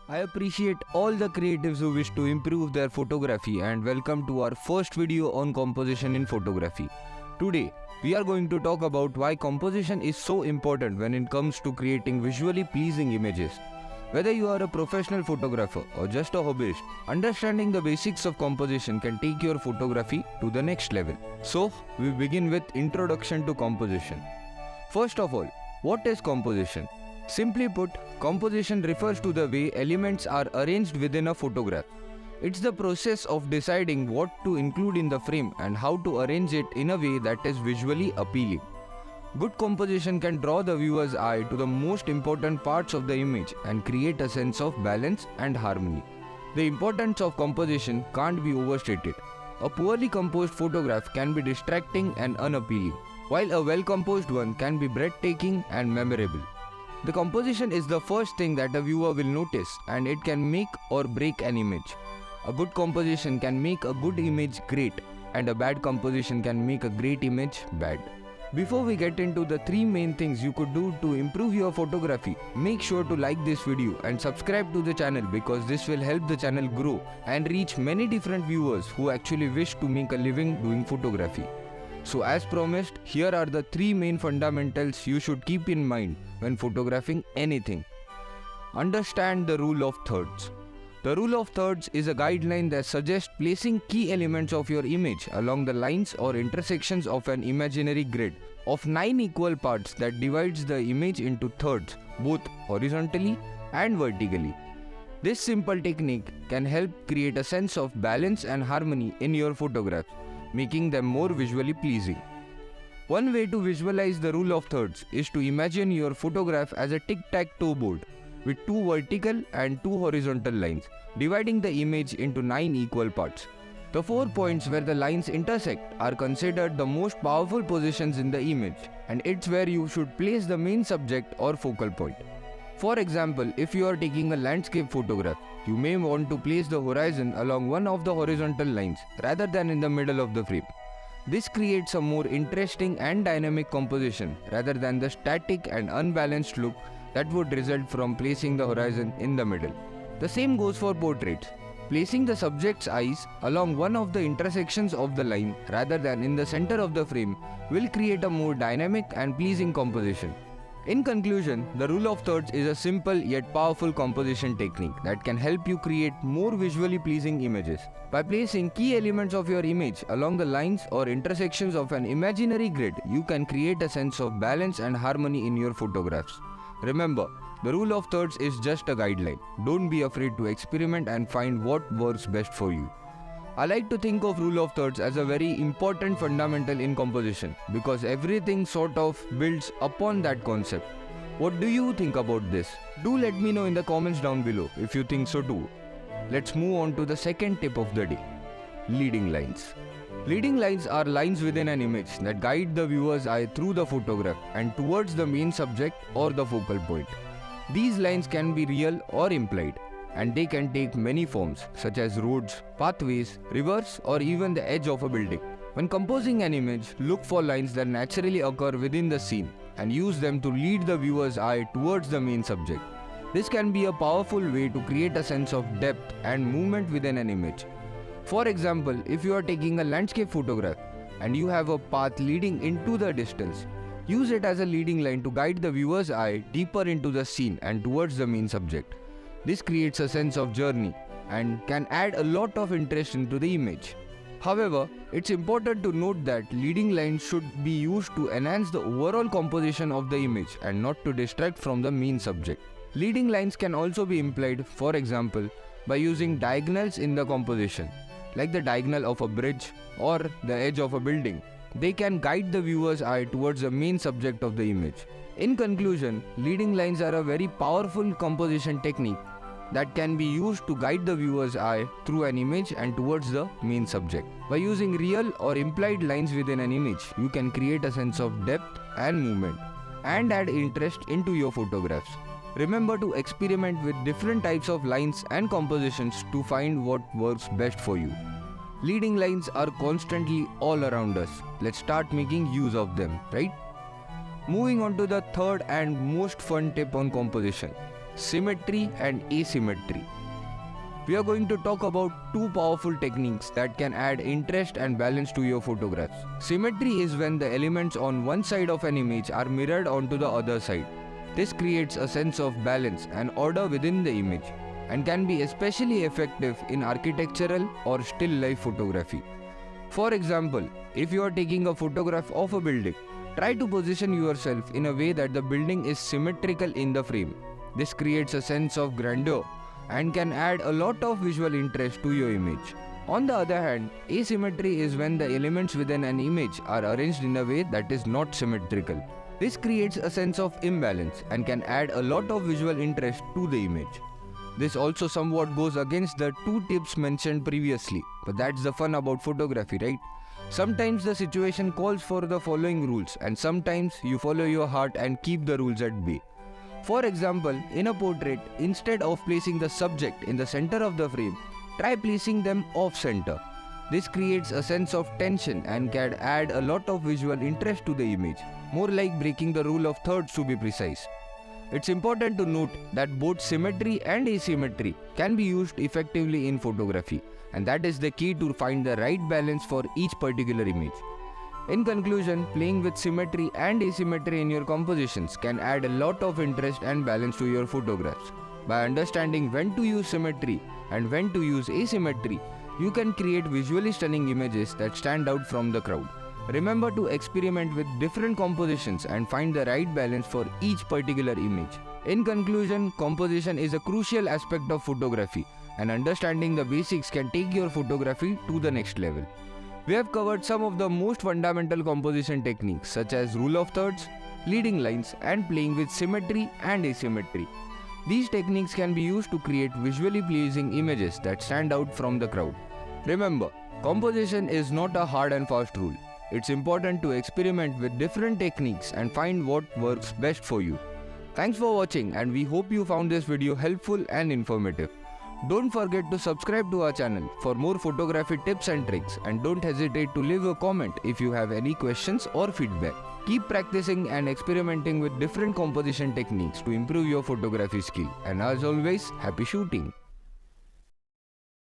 I appreciate all the creatives who wish to improve their photography and welcome to our first video on composition in photography. Today, we are going to talk about why composition is so important when it comes to creating visually pleasing images. Whether you are a professional photographer or just a hobbyist, understanding the basics of composition can take your photography to the next level. So, we begin with introduction to composition. First of all, what is composition? Simply put, composition refers to the way elements are arranged within a photograph. It's the process of deciding what to include in the frame and how to arrange it in a way that is visually appealing. Good composition can draw the viewer's eye to the most important parts of the image and create a sense of balance and harmony. The importance of composition can't be overstated. A poorly composed photograph can be distracting and unappealing, while a well-composed one can be breathtaking and memorable. The composition is the first thing that a viewer will notice, and it can make or break an image. A good composition can make a good image great, and a bad composition can make a great image bad. Before we get into the three main things you could do to improve your photography, make sure to like this video and subscribe to the channel because this will help the channel grow and reach many different viewers who actually wish to make a living doing photography. So as promised, here are the three main fundamentals you should keep in mind when photographing anything. Understand the rule of thirds. The rule of thirds is a guideline that suggests placing key elements of your image along the lines or intersections of an imaginary grid of 9 equal parts that divides the image into thirds, both horizontally and vertically. This simple technique can help create a sense of balance and harmony in your photographs, making them more visually pleasing. One way to visualize the rule of thirds is to imagine your photograph as a tic-tac-toe board with 2 vertical and 2 horizontal lines, dividing the image into 9 equal parts. The 4 points where the lines intersect are considered the most powerful positions in the image, and it's where you should place the main subject or focal point. For example, if you are taking a landscape photograph, you may want to place the horizon along one of the horizontal lines rather than in the middle of the frame. This creates a more interesting and dynamic composition rather than the static and unbalanced look that would result from placing the horizon in the middle. The same goes for portraits. Placing the subject's eyes along one of the intersections of the line rather than in the center of the frame will create a more dynamic and pleasing composition. In conclusion, the rule of thirds is a simple yet powerful composition technique that can help you create more visually pleasing images. By placing key elements of your image along the lines or intersections of an imaginary grid, you can create a sense of balance and harmony in your photographs. Remember, the rule of thirds is just a guideline. Don't be afraid to experiment and find what works best for you. I like to think of rule of thirds as a very important fundamental in composition because everything sort of builds upon that concept. What do you think about this? Do let me know in the comments down below if you think so too. Let's move on to the second tip of the day. Leading lines. Leading lines are lines within an image that guide the viewer's eye through the photograph and towards the main subject or the focal point. These lines can be real or implied, and they can take many forms such as roads, pathways, rivers, or even the edge of a building. When composing an image, look for lines that naturally occur within the scene and use them to lead the viewer's eye towards the main subject. This can be a powerful way to create a sense of depth and movement within an image. For example, if you are taking a landscape photograph and you have a path leading into the distance, use it as a leading line to guide the viewer's eye deeper into the scene and towards the main subject. This creates a sense of journey and can add a lot of interest into the image. However, it's important to note that leading lines should be used to enhance the overall composition of the image and not to distract from the main subject. Leading lines can also be implied, for example, by using diagonals in the composition, like the diagonal of a bridge or the edge of a building. They can guide the viewer's eye towards the main subject of the image. In conclusion, leading lines are a very powerful composition technique that can be used to guide the viewer's eye through an image and towards the main subject. By using real or implied lines within an image, you can create a sense of depth and movement and add interest into your photographs. Remember to experiment with different types of lines and compositions to find what works best for you. Leading lines are constantly all around us. Let's start making use of them, right? Moving on to the third and most fun tip on composition. symmetry and asymmetry. We are going to talk about two powerful techniques that can add interest and balance to your photographs. Symmetry is when the elements on one side of an image are mirrored onto the other side. This creates a sense of balance and order within the image and can be especially effective in architectural or still life photography. For example, if you are taking a photograph of a building, try to position yourself in a way that the building is symmetrical in the frame. This creates a sense of grandeur and can add a lot of visual interest to your image. On the other hand, asymmetry is when the elements within an image are arranged in a way that is not symmetrical. This creates a sense of imbalance and can add a lot of visual interest to the image. This also somewhat goes against the two tips mentioned previously, but that's the fun about photography, right? Sometimes the situation calls for the following rules, and sometimes you follow your heart and keep the rules at bay. For example, in a portrait, instead of placing the subject in the center of the frame, try placing them off-center. This creates a sense of tension and can add a lot of visual interest to the image, more like breaking the rule of thirds to be precise. It's important to note that both symmetry and asymmetry can be used effectively in photography, and that is the key to find the right balance for each particular image. In conclusion, playing with symmetry and asymmetry in your compositions can add a lot of interest and balance to your photographs. By understanding when to use symmetry and when to use asymmetry, you can create visually stunning images that stand out from the crowd. Remember to experiment with different compositions and find the right balance for each particular image. In conclusion, composition is a crucial aspect of photography, and understanding the basics can take your photography to the next level. We have covered some of the most fundamental composition techniques such as rule of thirds, leading lines, and playing with symmetry and asymmetry. These techniques can be used to create visually pleasing images that stand out from the crowd. Remember, composition is not a hard and fast rule. It's important to experiment with different techniques and find what works best for you. Thanks for watching, and we hope you found this video helpful and informative. Don't forget to subscribe to our channel for more photography tips and tricks, and don't hesitate to leave a comment if you have any questions or feedback. Keep practicing and experimenting with different composition techniques to improve your photography skill, and as always, happy shooting!